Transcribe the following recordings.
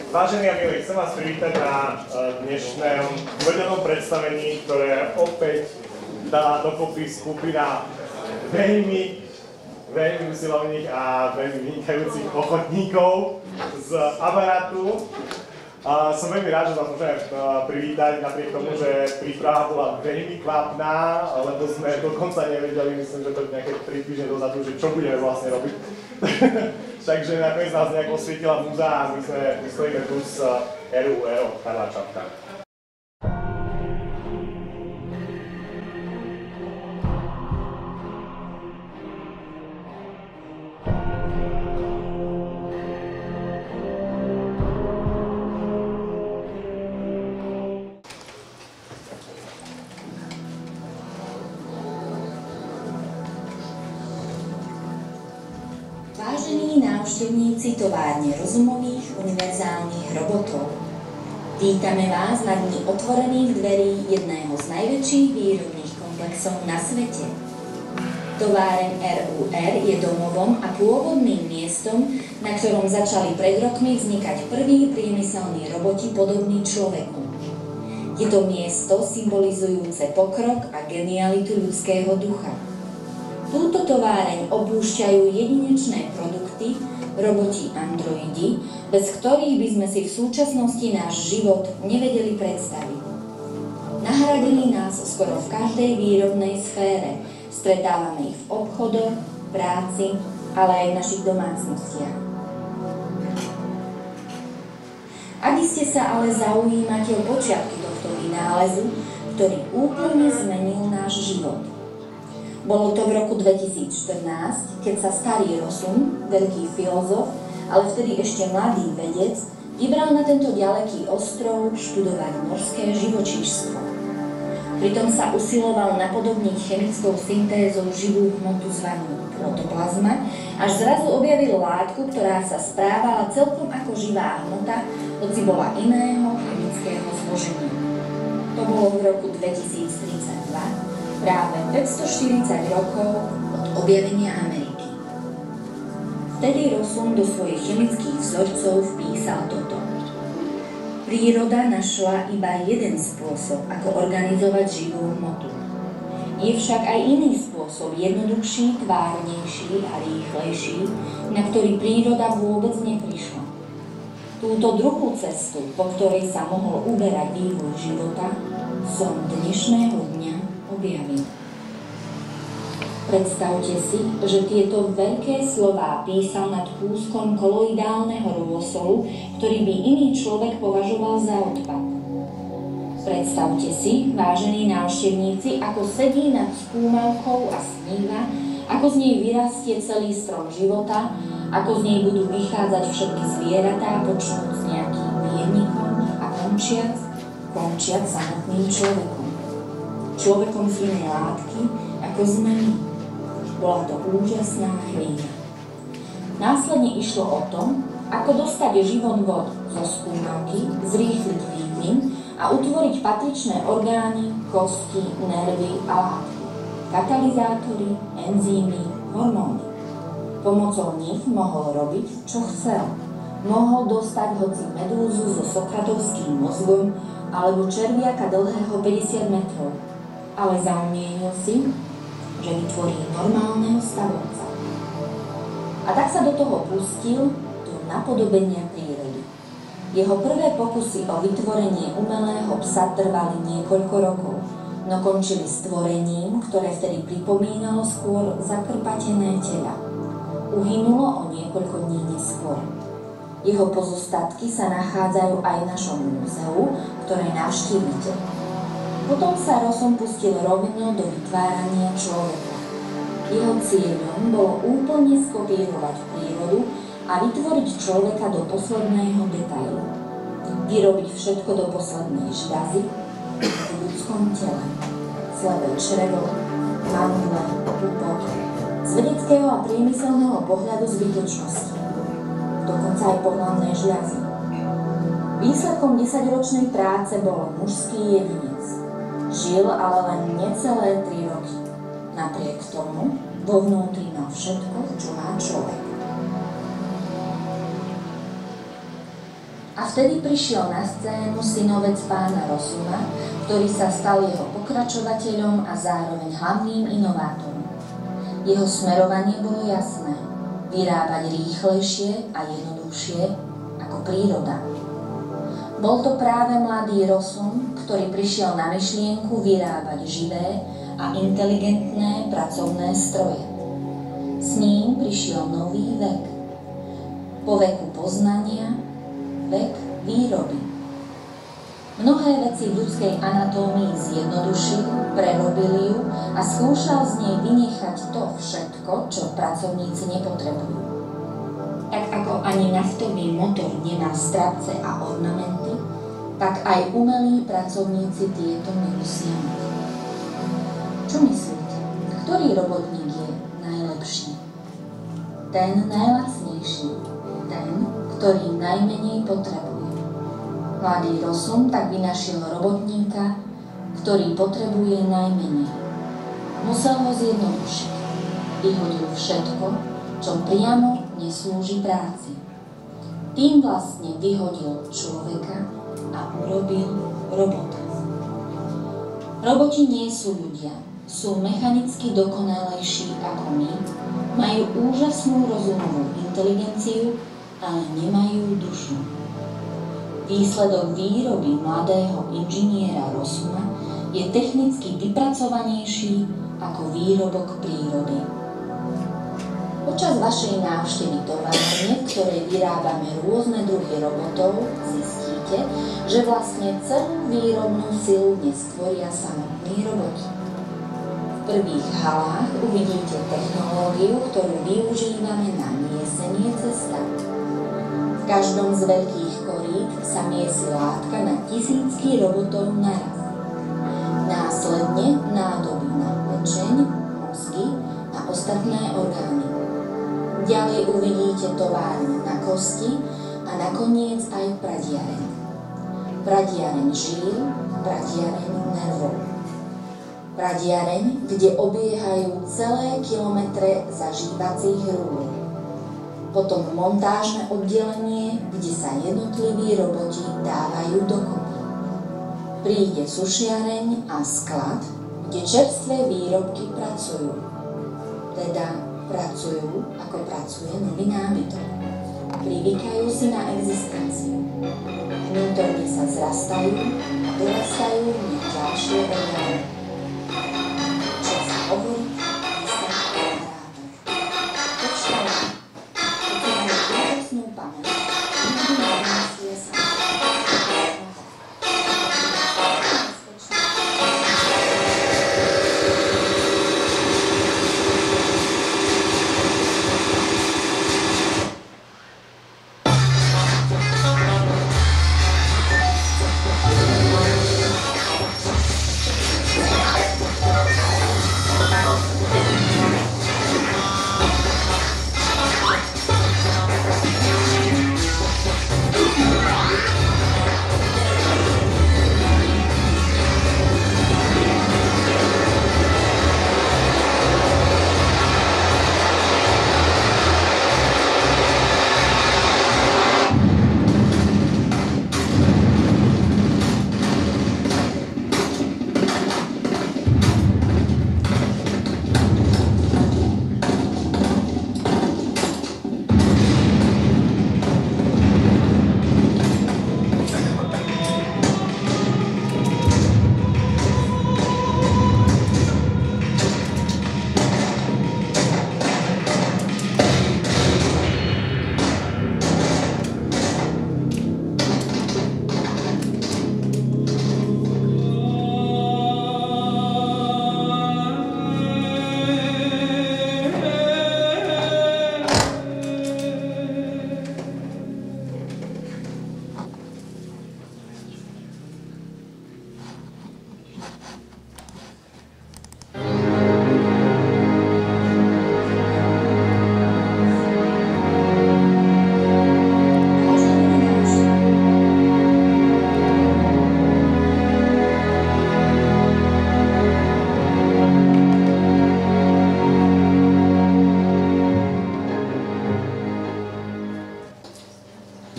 Vážení a milí, chcem vás privítať na dnešnom dvojdennom predstavení, ktoré opäť dá dokopy skupina veľmi usilovných a veľmi vynikajúcich ochotníkov z Abarátu. Som veľmi rád, že vás môžem privítať, napriek tomu, že príprava bola veľmi kvapná, lebo sme dokonca nevedeli, myslím, že to nejaké 3 týždne dozadu, že čo budeme vlastne robiť. Takže nakoniec nás nejak osvietila múza a my stojíme tu s RUEO Karla Čapka. Vážení návštevníci továrne rozumových univerzálnych robotov, vítame vás na dni otvorených dverí jedného z najväčších výrobných komplexov na svete. Továreň RUR je domovom a pôvodným miestom, na ktorom začali pred rokmi vznikať prví priemyselní roboti podobní človeku. Je to miesto symbolizujúce pokrok a genialitu ľudského ducha. Túto továreň opúšťajú jedinečné produkty, roboti androidi, bez ktorých by sme si v súčasnosti náš život nevedeli predstaviť. Nahradili nás skoro v každej výrobnej sfére, stretávame ich v obchodoch, práci, ale aj v našich domácnostiach. Ak iste sa ale zaujímate o počiatky tohto vynálezu, ktorý úplne zmenil náš život. Bolo to v roku 2014, keď sa starý Rossum, veľký filozof, ale vtedy ešte mladý vedec, vybral na tento ďaleký ostrov študovať morské živočíšstvo. Pritom sa usiloval napodobniť chemickou syntézou živú hmotu zvanú protoplazma, až zrazu objavil látku, ktorá sa správala celkom ako živá hmota, hoci bola iného chemického zloženia. To bolo v roku 2032, práve 540 rokov od objavenia Ameriky. Vtedy Rossum do svojich chemických vzorcov vpísal toto. Príroda našla iba jeden spôsob, ako organizovať živú hmotu. Je však aj iný spôsob, jednoduchší, tvárnejší a rýchlejší, na ktorý príroda vôbec neprišla. Túto druhú cestu, po ktorej sa mohol uberať vývoj života, som dnešného dňa objavil. Predstavte si, že tieto veľké slová písal nad kúskom koloidálneho rôsolu, ktorý by iný človek považoval za odpad. Predstavte si, vážení návštevníci, ako sedí nad skúmavkou a sníva, ako z nej vyrastie celý strom života, ako z nej budú vychádzať všetky zvieratá, počnúť s nejakým viernikom a končiac samotným človekom. Človekom z inej látky, ako sme my. Bola to úžasná chvíľa. Následne išlo o tom, ako dostať život vod zo skúmavky, zrýchliť vývin a utvoriť patričné orgány, kosti, nervy a látky, katalizátory, enzymy, hormóny. Pomocou nich mohol robiť, čo chcel. Mohol dostať hoci medúzu so sokratovským mozgom alebo červiaka dlhého 50 metrov. Ale zaumienil si, že vytvorí normálneho stavovca. A tak sa do toho pustil, do napodobenia prírody. Jeho prvé pokusy o vytvorenie umelého psa trvali niekoľko rokov, no končili stvorením, ktoré vtedy pripomínalo skôr zakrpatené tela. Uhynulo o niekoľko dní neskôr. Jeho pozostatky sa nachádzajú aj v našom múzeu, ktoré navštívite. Potom sa Rossum pustil rovno do vytvárania človeka. Jeho cieľom bolo úplne skopírovať prírodu a vytvoriť človeka do posledného detailu. Vyrobiť všetko do poslednej žľazy v ľudskom tele. Slabé črevo, mandle, pupok. Z vedeckého a priemyselného pohľadu zbytočnosti. Dokonca aj pohlavné žľazy. Výsledkom 10-ročnej práce bol mužský jedinec. Žil ale len necelé 3 roky. Napriek tomu vo vnútri mal všetko, čo má človek. A vtedy prišiel na scénu synovec pána Rosuma, ktorý sa stal jeho pokračovateľom a zároveň hlavným inovátorom. Jeho smerovanie bolo jasné: vyrábať rýchlejšie a jednoduchšie ako príroda. Bol to práve mladý Rosum, ktorý prišiel na myšlienku vyrábať živé a inteligentné pracovné stroje. S ním prišiel nový vek. Po veku poznania, vek výroby. Mnohé veci v ľudskej anatómii zjednodušil, prerobil ju a skúšal z nej vynechať to všetko, čo pracovníci nepotrebujú. Tak ako ani naftový motor nemá strapce a ornamenty, tak aj umelí pracovníci tieto nemusia mať. Čo myslíte? Ktorý robotník je najlepší? Ten najlacnejší, ten, ktorý najmenej potrebuje. Mladý Rosum tak vynašiel robotníka, ktorý potrebuje najmenej. Musel ho zjednodušiť. Vyhodil všetko, čo priamo neslúži práci. Tým vlastne vyhodil človeka a urobil robota. Roboti nie sú ľudia, sú mechanicky dokonalejší ako my, majú úžasnú rozumovú inteligenciu, ale nemajú dušu. Výsledok výroby mladého inžiniera Rosuma je technicky vypracovanejší ako výrobok prírody. Počas vašej návštevy továrne, v ktorej vyrábame rôzne druhy robotov, zistíte, že vlastne celú výrobnú silu dnes tvoria samotní roboti. V prvých halách uvidíte technológiu, ktorú využívame na miesenie cesta. V každom z veľkých korít sa miesi látka na tisícky robotov naraz. Následne nádoby na pečeň, mozgy a ostatné orgány. Ďalej uvidíte továrne na kosti a nakoniec aj pradiareň. Pradiareň žíl, pradiareň nervov. Pradiareň, kde obiehajú celé kilometre zažívacích rúr. Potom montážne oddelenie, kde sa jednotliví roboti dávajú dokopy. Príde sušiareň a sklad, kde čerstvé výrobky pracujú. Teda pracujú, ako pracuje nový nábytok. Privykajú si na existenciu. Vnútorne sa zrastajú a dorastajú v nich ďalšie orgány. Čas hovoriť, písať a narábať. Počúvajte, keď majú úžasnú pamäť, nikdy nevymyslia sa.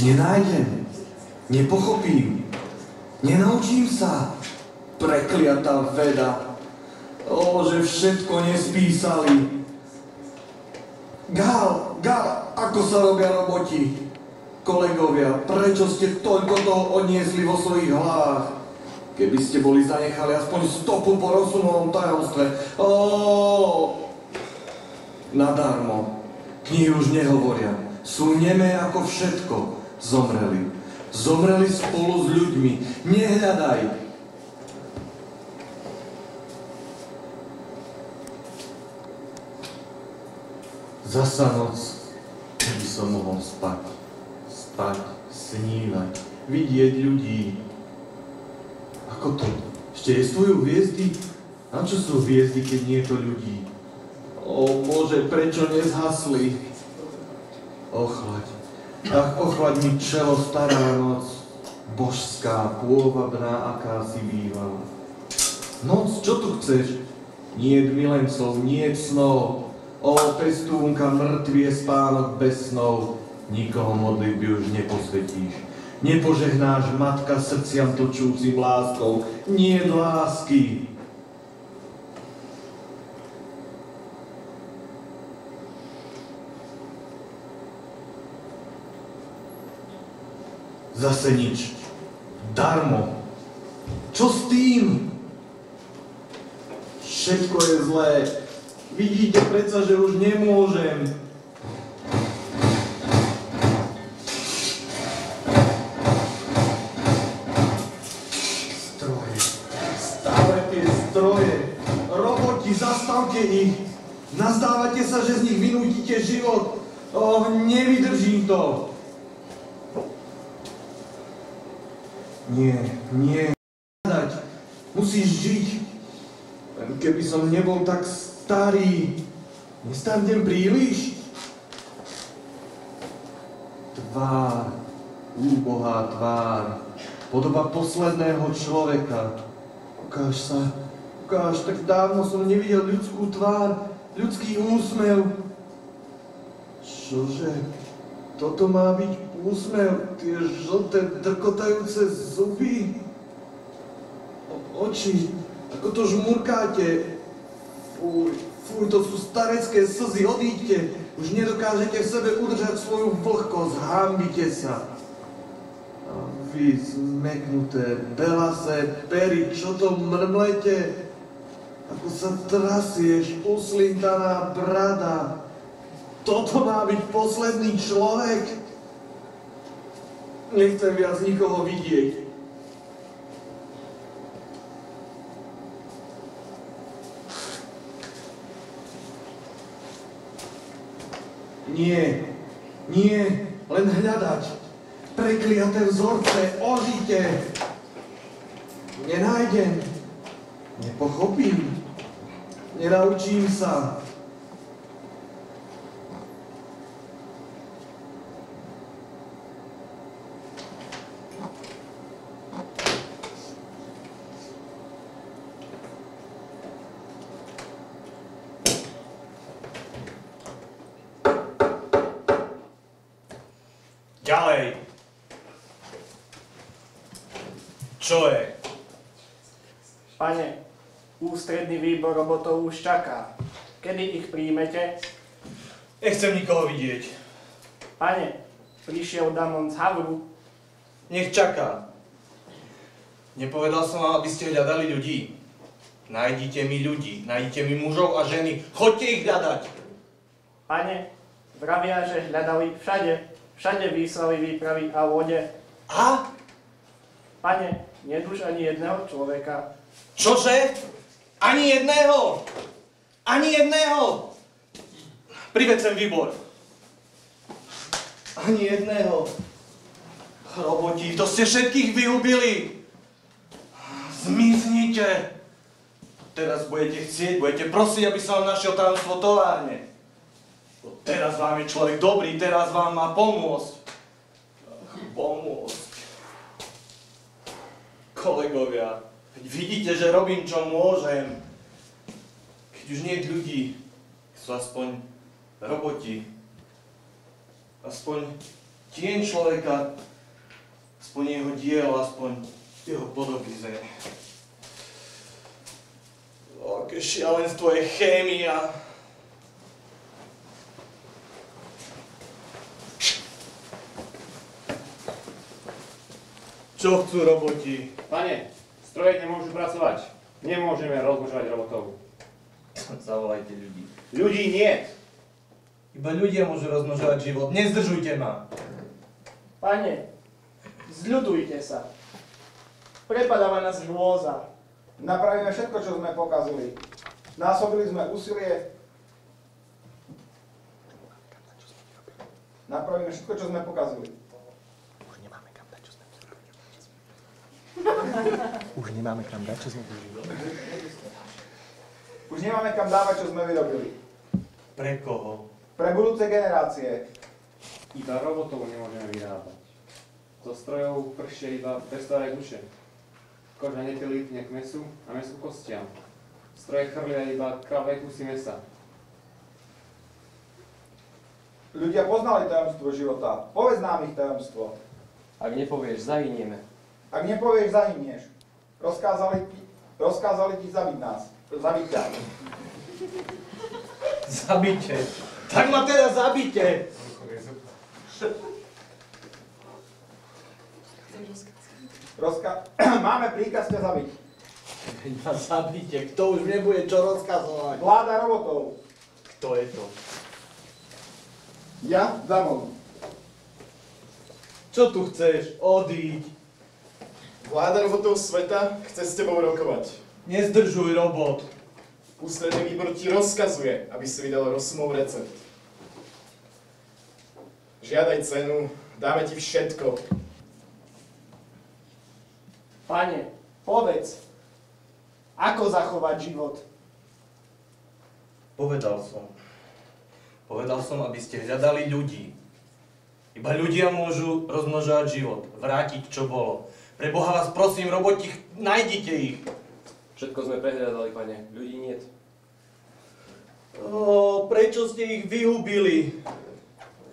Nenájdeme Nepochopím. Nenaučím sa. Prekliatá veda. Že všetko nespísali. Gál, ako sa robia roboti? Kolegovia, prečo ste toľko toho odniesli vo svojich hlavách? Keby ste boli zanechali aspoň stopu po rozsunovom tajomstve. Nadarmo. Knihy už nehovoria. Sú nemé ako všetko. Zomreli. Zomreli spolu s ľuďmi. Nehľadaj. Zasa noc, keby som mohol spať. Spať, snívať, vidieť ľudí. Ako to? Ešte existujú hviezdy? A čo sú hviezdy, keď nie je to ľudí? Bože, prečo nezhasli? Ochlaď. Ach, ochlaď mi čelo, stará noc. Božská, pôvabná, aká si bývala. Noc, čo tu chceš? Niet milencov, niet snov. Pestúnka, mŕtvý je spánok bez snov. Nikoho modlitby už neposvetíš. Nepožehnáš, matka, srdciam točúcim láskou. Nie lásky. Zase nič. Darmo. Čo s tým? Všetko je zlé. Vidíte predsa, že už nemôžem. Stroje. Stále tie stroje. Roboti, zastavte ich. Nazdávate sa, že z nich vynútite život. Nevydržím to. Nie. Musíš žiť. Keby som nebol tak starý, nestarnem príliš? Tvár, úbohá tvár, podoba posledného človeka. Ukáž, tak dávno som nevidel ľudskú tvár, ľudský úsmev. Čože? Toto má byť úsmev, tie žlté, drkotajúce zuby? Oči, ako to žmurkáte. Fuj, to sú starecké slzy, odíďte. Už nedokážete v sebe udržať svoju vlhkosť, hanbite sa. A vy zmeknuté, belasé pery, čo to mrmlete? Ako sa trasieš, uslintaná brada. Toto má byť posledný človek? Nechcem viac nikoho vidieť. Nie, len hľadať. Prekliaté vzorce, ožite. Nenájdem, nepochopím, nenaučím sa. Ďalej. Čo je? Pane, ústredný výbor robotov už čaká. Kedy ich príjmete? Nechcem nikoho vidieť. Pane, prišiel Damon z Havru. Nech čaká. Nepovedal som vám, aby ste hľadali ľudí. Nájdite mi ľudí, nájdite mi mužov a ženy. Choďte ich hľadať. Pane, vravia, že hľadali všade. Všade vyslali výpravy a lode. A? Pane, neduž ani jedného človeka. Čože? Ani jedného? Ani jedného? Priveď sem výbor. Ani jedného. Roboti, to ste všetkých vyhubili. Zmiznite. Teraz budete chcieť, budete prosiť, aby som vám našiel tajomstvo továrne. Teraz vám je človek dobrý, teraz vám má pomôcť. Pomôcť. Kolegovia, veď vidíte, že robím, čo môžem. Keď už nie je ľudí, sú aspoň roboti. Aspoň tieň človeka. Aspoň jeho dielo, aspoň jeho podobizenie. Aké šialenstvo je chémia. Čo chcú roboti? Pane, stroje nemôžu pracovať. Nemôžeme rozmnožovať robotov. Zavolajte ľudí. Ľudí nie. Iba ľudia môžu rozmnožovať život. Nezdržujte ma. Pane, zľudujte sa. Prepadáva nás hrôza. Napravíme všetko, čo sme pokazili. Násobili sme úsilie. Napravíme všetko, čo sme pokazili. Už nemáme kam dať, čo sme vyrobili. Už nemáme kam dávať, čo sme vyrobili. Pre koho? Pre budúce generácie. Iba robotov nemôžeme vyrábať. Zo strojov pršie iba pestovať duše. Koža netilitne k mesu a mesu k kostiam. Stroje chrlia iba kravé kusy mesa. Ľudia poznali tajomstvo života. Povedz nám ich tajomstvo. Ak nepovieš, zahynieme. Ak nepovieš, zahynieš. Rozkázali ti zabiť nás. Zabiť ťa. Zabite. Tak ma teda zabite. Máme príkaz ťa zabiť. Ma zabite. Kto už nebude čo rozkazovať? Vláda robotov. Kto je to? Ja, Damon. Čo tu chceš? Odíď. Vláda robotov sveta chce s tebou rokovať. Nezdržuj robot. Ústredný výbor ti rozkazuje, aby si vydal Rossumov recept. Žiadaj cenu, dáme ti všetko. Pane, povedz, ako zachovať život? Povedal som, aby ste hľadali ľudí. Iba ľudia môžu rozmnožovať život, vrátiť čo bolo. Pre Boha vás prosím, roboti, nájdite ich. Všetko sme prehľadali, pane. Ľudí niet. Prečo ste ich vyhubili?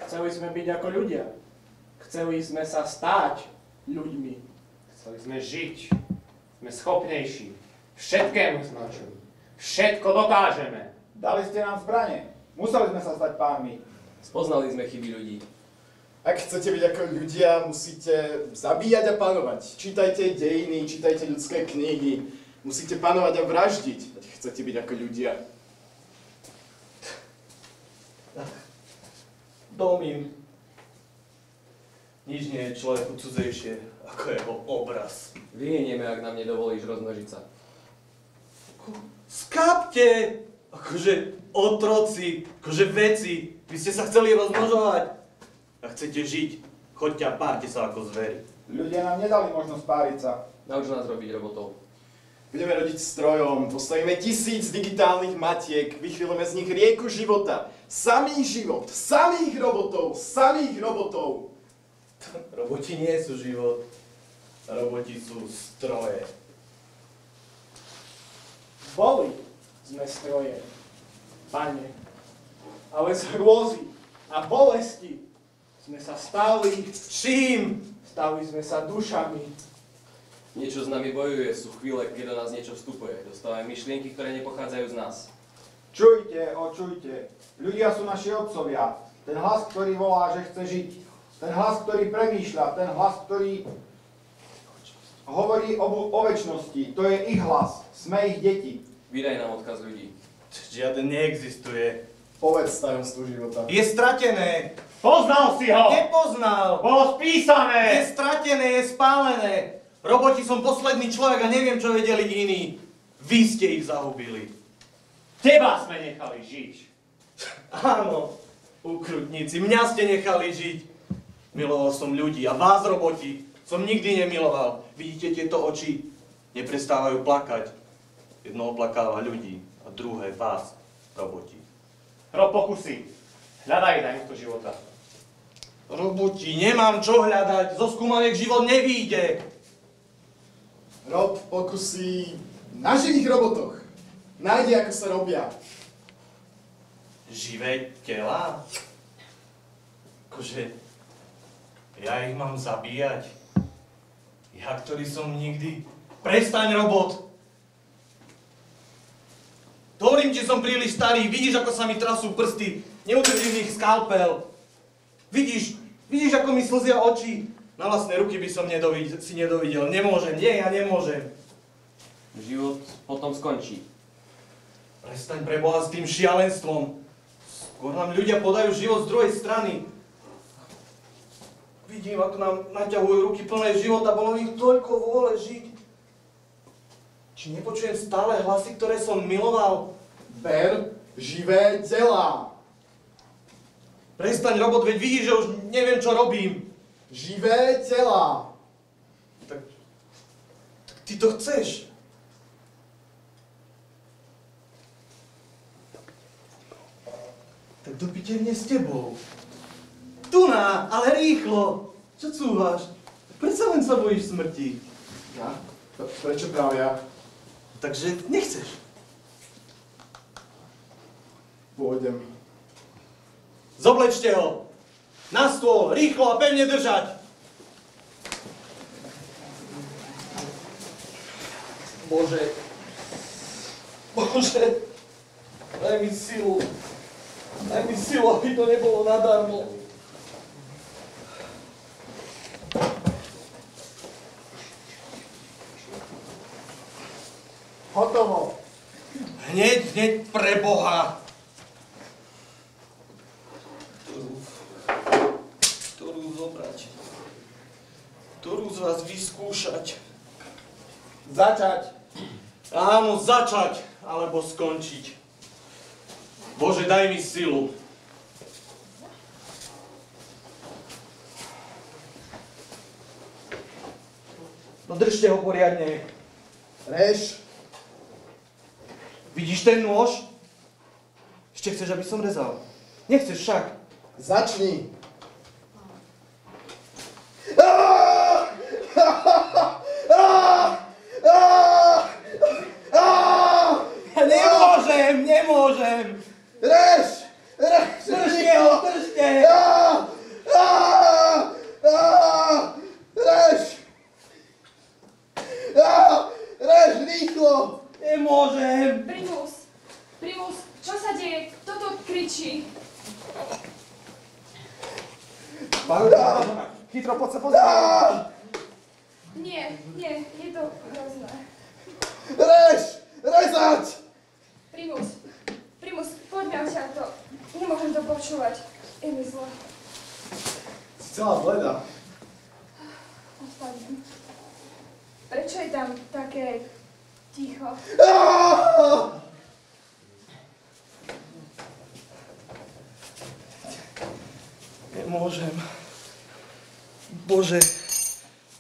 Chceli sme byť ako ľudia. Chceli sme sa stáť ľuďmi. Chceli sme žiť. Sme schopnejší. Všetkému sme načuli. Všetko dokážeme. Dali ste nám zbrane. Museli sme sa stať pánmi. Spoznali sme chyby ľudí. Ak chcete byť ako ľudia, musíte zabíjať a panovať. Čítajte dejiny, čítajte ľudské knihy. Musíte panovať a vraždiť, ak chcete byť ako ľudia. Domín. Nič nie je človeku cudzejšie ako jeho obraz. Vyhynieme, ak nám nedovolíš rozmnožiť sa. Skápte! Akože otroci, akože veci. Vy ste sa chceli rozmnožovať. A chcete žiť, choďte a párte sa ako zvery. Ľudia nám nedali možnosť páriť sa. Nauč nás robiť robotov. Budeme rodiť strojom, postavíme 1000 digitálnych matiek, vychvíľame z nich rieku života. Samý život, samých robotov. Roboti nie sú život. Roboti sú stroje. Boli sme stroje, Pane, ale z hrôzy a bolesti sme sa stali. Čím? Stali sme sa dušami. Niečo s nami bojuje, sú chvíle, keď do nás niečo vstupuje. Dostávame myšlienky, ktoré nepochádzajú z nás. Čujte. Ľudia sú naši otcovia. Ten hlas, ktorý volá, že chce žiť. Ten hlas, ktorý premýšľa. Ten hlas, ktorý hovorí o večnosti. To je ich hlas. Sme ich deti. Vydaj nám odkaz ľudí. Žiaden neexistuje. Povedz tajomstvo života. Je stratené. Poznal si ho! Nepoznal. Bolo spísané! Je stratené, je spálené. Roboti som posledný človek a neviem, čo vedeli iní. Vy ste ich zahubili. Teba sme nechali žiť. Áno, ukrutníci, mňa ste nechali žiť. Miloval som ľudí a vás, roboti, som nikdy nemiloval. Vidíte tieto oči? Neprestávajú plakať. Jedno oplakáva ľudí a druhé vás, roboti. Rob pokusy. Hľadaj tajomstvo života. Roboti, nemám čo hľadať, zo skúmaniek život nevíde. Rob pokusy na živých robotoch. Nájdi, ako sa robia. Živé tela? Akože, ja ich mám zabíjať? Ja, ktorý som nikdy... Prestaň, robot! Hovorím ti, som príliš starý, vidíš, ako sa mi trasú prsty, neudržím v nich skalpel. Vidíš, ako mi slzia oči. Na vlastné ruky by som si nedovidel. Nemôžem, nie, ja nemôžem. Život potom skončí. Prestaň pre Boha s tým šialenstvom. Skôr nám ľudia podajú život z druhej strany. Vidím, ako nám naťahujú ruky plné života, bolo ich toľko vôle žiť. Či nepočujem stále hlasy, ktoré som miloval? Ber živé telá. Prestaň, robot, veď vidíš, že už neviem, čo robím. Živé telá. Tak ty to chceš. Tak do pitevne s tebou. Tuná, ale rýchlo. Čo cúvaš? Prečo len sa bojíš smrti? Ja? Prečo práve ja? Takže nechceš. Pôjdem. Zoblečte ho. Na stôl, rýchlo a pevne držať. Bože. Daj mi silu. Daj mi silu, aby to nebolo nadarmo. Hotovo. Hneď pre Boha. Ktorú zobrať? Ktorú z vás vyskúšať? Začať. Áno, začať, alebo skončiť. Bože, daj mi silu. No držte ho poriadne. Rež. Vidíš ten nôž? Ešte chceš, aby som rezal? Nechceš však. Začni. Nemôžem. Rež. Držte ho, držte. Rež. Rež, rýchlo. Nemôžem. Primus, čo sa deje? Kto to kričí? Chytro, poď sa pozrieť. Nie, je to hrozné. Rež, rezať. Primus, poďme odtiaľto. Nemôžem to počúvať. Je mi zle. Si celá bleda. Odpadnem. Prečo je tam také ticho? Nemôžem.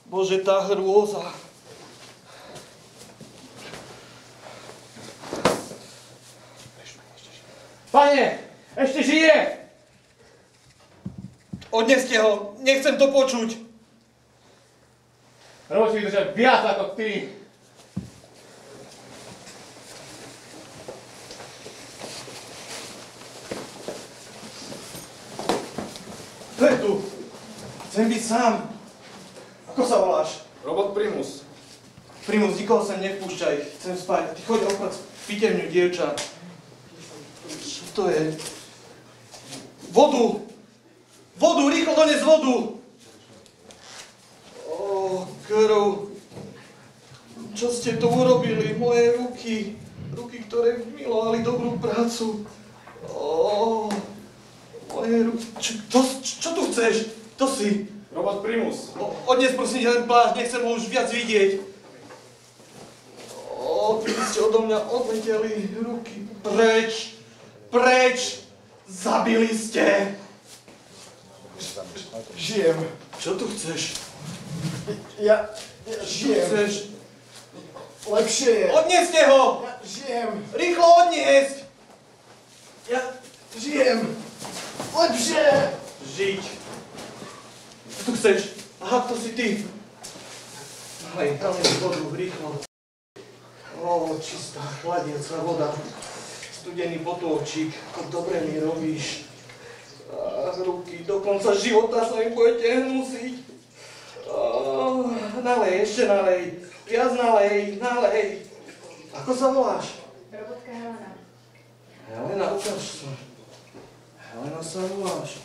Bože, tá hrôza. Pane, ešte žije! Odneste ho, nechcem to počuť. Musí vydržať viac ako ty. Kto je tu? Chcem byť sám. Ako sa voláš? Robot Primus. Primus, nikoho sem nevpúšťaj. Chcem spať. A ty choď oprať pitevňu, dievča. Čo to je? Vodu! Vodu! Rýchlo dones vodu! Krv. Čo ste to urobili? Moje ruky. Ruky, ktoré milovali dobrú prácu. Moje ruky. Čo tu chceš? To si. Robot Primus. Odnes prosím ten plášť, nechcem ho už viac vidieť. Keby ste odo mňa odleteli ruky. Preč. Preč. Zabili ste. Žijem. Čo tu chceš? Ja žijem. Čo chceš? Lepšie je. Odneste ho! Ja žijem. Rýchlo odniesť! Ja žijem. Lepšie. Žiť. Čo tu chceš? Aha, to si ty. Nalej vodu, rýchlo. Čistá, chladiaca voda. Studený potôčik, ako dobre mi robíš. Ruky, do konca života sa mi budete hnusiť. nalej, ešte nalej. Viac nalej, nalej. Ako sa voláš? Robotka Helena. Helena, ukáž sa. Helena sa voláš.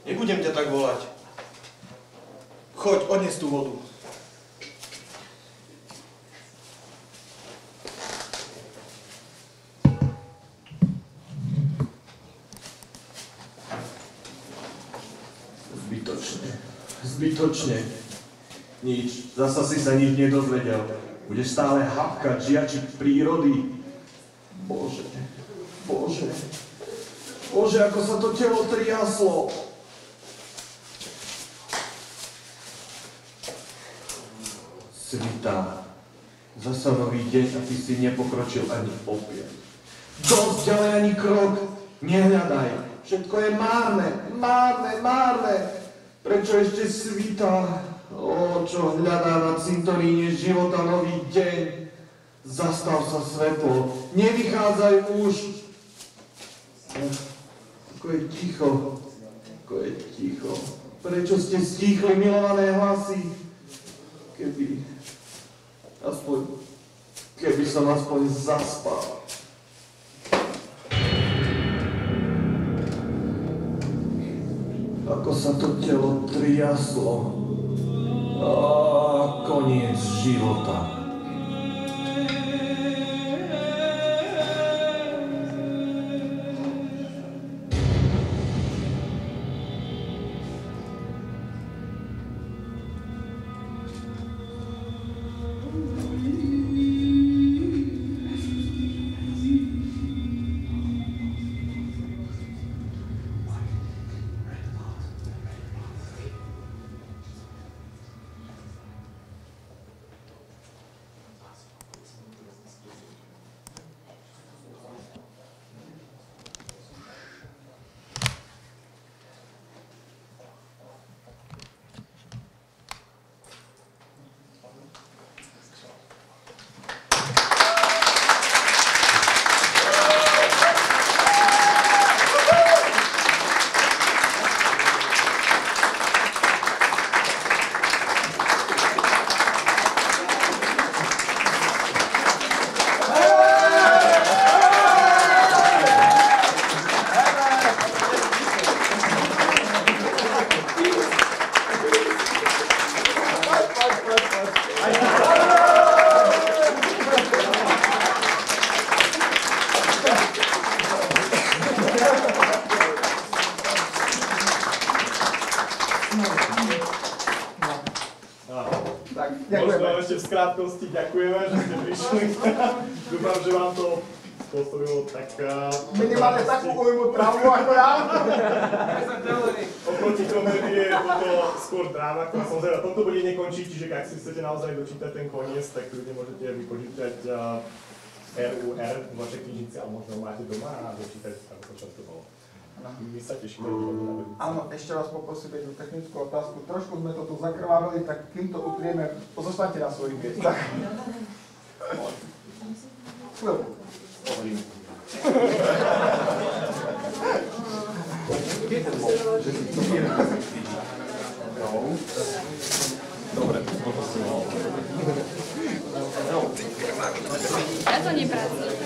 Nebudem ťa tak volať. Choď, odnes tú vodu. Zbytočne. Nič. Zasa si sa nič nedozvedel. Budeš stále hapkať žiačik prírody. Bože, Bože. Bože, ako sa to telo triaslo. Svitá. Zasa nový deň a ty si nepokročil ani opiec. Dosť ďalej ani krok. Nehľadaj. Všetko je márne, márne, márne. Prečo ešte svitá? O, čo hľadá na cintoríne života nový deň. Zastav sa svetlo. Nevychádzaj už. Ako je ticho. Ako je ticho. Prečo ste stíchli milované hlasy? Keby som aspoň zaspal. Ako sa to telo triaslo. A koniec života. Možno ešte v skrátkosti ďakujeme, že ste prišli. Dúfam, že vám to spôsobilo tak... Minimálne takú ujmu traumu ako ja. Oproti komédie je toto skôr dráma, ktorá samozrejme toto bude nekončiť, čiže ak si chcete naozaj dočítať ten koniec, tak ľudia môžete vypočítať RUR v vašej knižnici, ale možno máte doma a dočítať, ako to bolo. My sa tešíme. Áno, ešte vás poprosím jednu technickú otázku. Trošku sme to tu zakrvávali, tak kým to utrieme, pozostaňte na svojich miestach. Chvíľku. Dobre, poprosím. Ja to nepracujem.